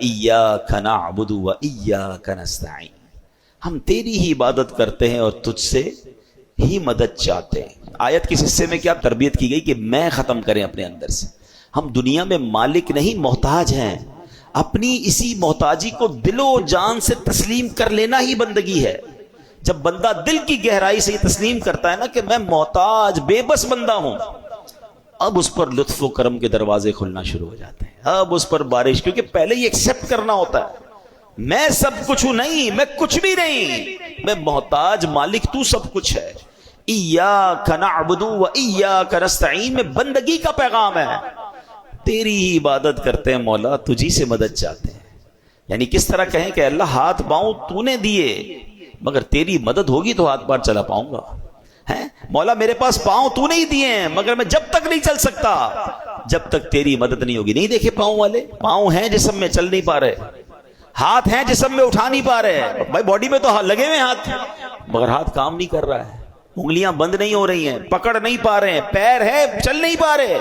ایاک نعبد و ایاک نستعین، ہم تیری ہی عبادت کرتے ہیں اور تجھ سے ہی مدد چاہتے ہیں۔ آیت کس حصے میں کیا تربیت کی گئی کہ میں ختم کریں اپنے اندر سے۔ ہم دنیا میں مالک نہیں محتاج ہیں، اپنی اسی محتاجی کو دل و جان سے تسلیم کر لینا ہی بندگی ہے۔ جب بندہ دل کی گہرائی سے یہ تسلیم کرتا ہے نا کہ میں محتاج بے بس بندہ ہوں، اب اس پر لطف و کرم کے دروازے کھلنا شروع ہو جاتے ہیں، اب اس پر بارش، کیونکہ پہلے یہ ایکسپٹ کرنا ہوتا ہے میں سب کچھ ہوں، نہیں میں کچھ بھی نہیں، میں محتاج، مالک تو سب کچھ ہے۔ ایاک نعبد و ایاک نستعین میں بندگی کا پیغام ہے، تیری ہی عبادت کرتے ہیں مولا، تجھی سے مدد چاہتے ہیں۔ یعنی کس طرح کہیں کہ اللہ ہاتھ پاؤں تو نے دیے، مگر تیری مدد ہوگی تو ہاتھ پار چلا پاؤں گا، ہیں مولا میرے پاس پاؤں تو نہیں دیے ہیں، مگر میں جب تک نہیں چل سکتا جب تک تیری مدد نہیں ہوگی۔ نہیں دیکھے پاؤں والے، پاؤں ہیں جسم میں چل نہیں پا رہے، ہاتھ ہیں جسم میں اٹھا نہیں پا رہے، بھائی باڈی میں تو لگے ہوئے ہاتھ، مگر ہاتھ کام نہیں کر رہا ہے، انگلیاں بند نہیں ہو رہی ہیں، پکڑ نہیں پا رہے ہیں، پیر ہے چل نہیں پا رہے۔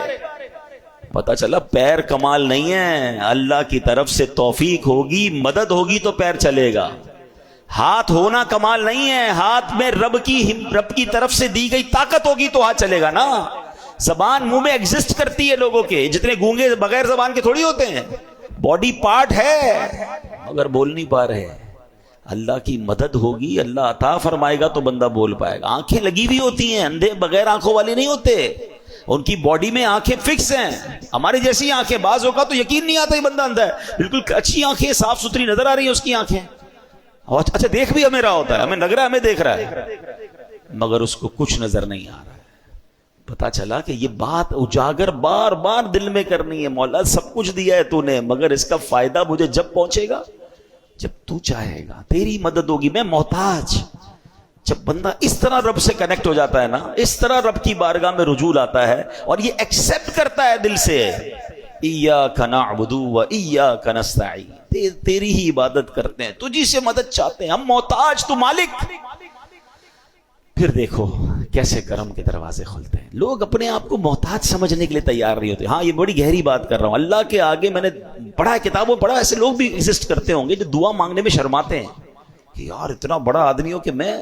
پتہ چلا پیر کمال نہیں ہے، اللہ کی طرف سے توفیق ہوگی، مدد ہوگی تو پیر چلے گا۔ ہاتھ ہونا کمال نہیں ہے، ہاتھ میں رب کی طرف سے دی گئی طاقت ہوگی تو ہاتھ چلے گا نا۔ زبان منہ میں ایگزسٹ کرتی ہے لوگوں کے، جتنے گونگے بغیر زبان کے تھوڑی ہوتے ہیں، باڈی پارٹ ہے مگر بول نہیں پا رہے۔ اللہ کی مدد ہوگی، اللہ عطا فرمائے گا تو بندہ بول پائے گا۔ آنکھیں لگی ہوئی ہوتی ہیں، اندھے بغیر آنکھوں والے نہیں ہوتے، ان کی باڈی میں آنکھیں فکس ہیں، ہماری جیسی آنکھیں۔ بعض ہوگا تو یقین نہیں آتا یہ بندہ اندھا ہے، بالکل اچھی آنکھیں صاف ستھری نظر آ رہی ہیں اس کی آنکھیں، اچھا دیکھ بھی ہمیں رہا ہوتا ہے، ہمیں لگ رہا ہے ہمیں دیکھ رہا ہے، مگر اس کو کچھ نظر نہیں آ رہا ہے۔ پتا چلا کہ یہ بات اجاگر بار بار دل میں کرنی ہے، مولا سب کچھ دیا ہے تو نے، مگر اس کا فائدہ مجھے جب پہنچے گا جب تو چاہے گا، تیری مدد ہوگی، میں محتاج۔ جب بندہ اس طرح رب سے کنیکٹ ہو جاتا ہے نا، اس طرح رب کی بارگاہ میں رجوع لاتا ہے اور یہ ایکسپٹ کرتا ہے دل سے، ایاک نعبد و ایاک نستعین، تیری ہی عبادت کرتے ہیں، تجھی سے مدد چاہتے ہیں، ہم محتاج تو مالک۔ پھر دیکھو کیسے کرم کے دروازے کھلتے ہیں۔ لوگ اپنے آپ کو محتاج سمجھنے کے لیے تیار نہیں ہوتے۔ ہاں یہ بڑی گہری بات کر رہا ہوں، اللہ کے آگے میں نے پڑھا ہے، کتابوں پڑھا، ایسے لوگ بھی ایگزسٹ کرتے ہوں گے جو دعا مانگنے میں شرماتے ہیں کہ یار اتنا بڑا آدمی ہو کہ میں،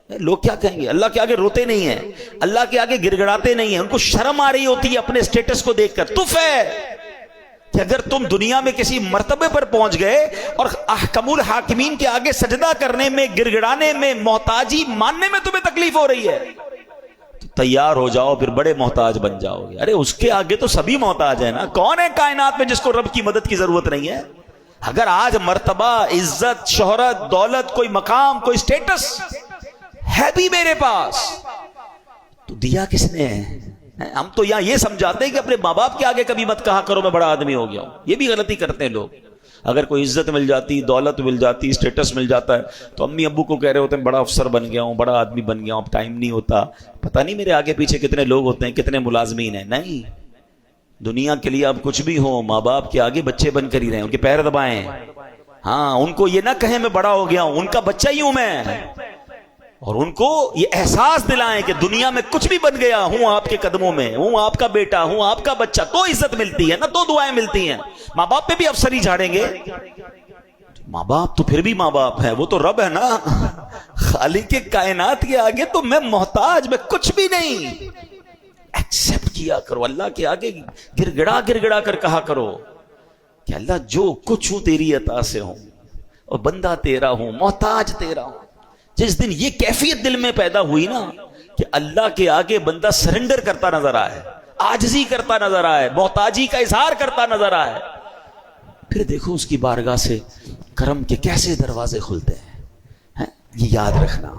لوگ کیا کہیں گے۔ اللہ کے آگے روتے نہیں ہیں، اللہ کے آگے گڑ گڑاتے نہیں ہیں، ان کو شرم آ رہی ہوتی ہے اپنے اسٹیٹس کو دیکھ کر۔ تف ہے کہ اگر تم دنیا میں کسی مرتبے پر پہنچ گئے اور احکم الحاکمین کے آگے سجدہ کرنے میں، گڑ گڑانے میں، محتاجی ماننے میں تمہیں تکلیف ہو رہی ہے تو تیار ہو جاؤ، پھر بڑے محتاج بن جاؤ گے۔ ارے اس کے آگے تو سبھی محتاج ہیں نا، کون ہے کائنات میں جس کو رب کی مدد کی ضرورت نہیں ہے؟ اگر آج مرتبہ، عزت، شہرت، دولت، کوئی مقام، کوئی سٹیٹس ہے بھی میرے پاس تو دیا کس نے ہے؟ ہم تو یہاں یہ سمجھاتے ہیں کہ اپنے ماں باپ کے آگے کبھی مت کہا کرو میں بڑا آدمی ہو گیا ہوں، یہ بھی غلطی کرتے ہیں لوگ۔ اگر کوئی عزت مل جاتی، دولت مل جاتی، اسٹیٹس مل جاتا ہے تو امی ابو کو کہہ رہے ہوتے ہیں بڑا افسر بن گیا ہوں، بڑا آدمی بن گیا ہوں، اب ٹائم نہیں ہوتا، پتہ نہیں میرے آگے پیچھے کتنے لوگ ہوتے ہیں، کتنے ملازمین ہیں۔ نہیں، دنیا کے لیے آپ کچھ بھی ہوں، ماں باپ کے آگے بچے بن کر ہی رہیں، ان کے پیر دبائیں۔ ہاں ان کو یہ نہ کہیں میں بڑا ہو گیا ہوں، ان کا بچہ ہی ہوں میں، اور ان کو یہ احساس دلائیں کہ دنیا میں کچھ بھی بن گیا ہوں آپ کے قدموں میں، ہوں آپ کا بیٹا، ہوں آپ کا بچہ، تو عزت ملتی ہے نا، تو دعائیں ملتی ہیں۔ ماں باپ پہ بھی افسر ہی جھاڑیں گے، ماں باپ تو پھر بھی ماں باپ ہے، وہ تو رب ہے نا، خالق کائنات کے آگے تو میں محتاج، میں کچھ بھی نہیں۔ ایکسپٹ کیا کرو، اللہ کے آگے گر گڑا کر کہا کرو کہ اللہ جو کچھ ہوں تیری عطا سے ہوں، اور بندہ تیرا ہوں، محتاج تیرا ہوں۔ جس دن یہ کیفیت دل میں پیدا ہوئی نا کہ اللہ کے آگے بندہ سرنڈر کرتا نظر آئے، عاجزی کرتا نظر آئے، محتاجی کا اظہار کرتا نظر آئے، پھر دیکھو اس کی بارگاہ سے کرم کے کیسے دروازے کھلتے ہیں۔ یہ یاد رکھنا۔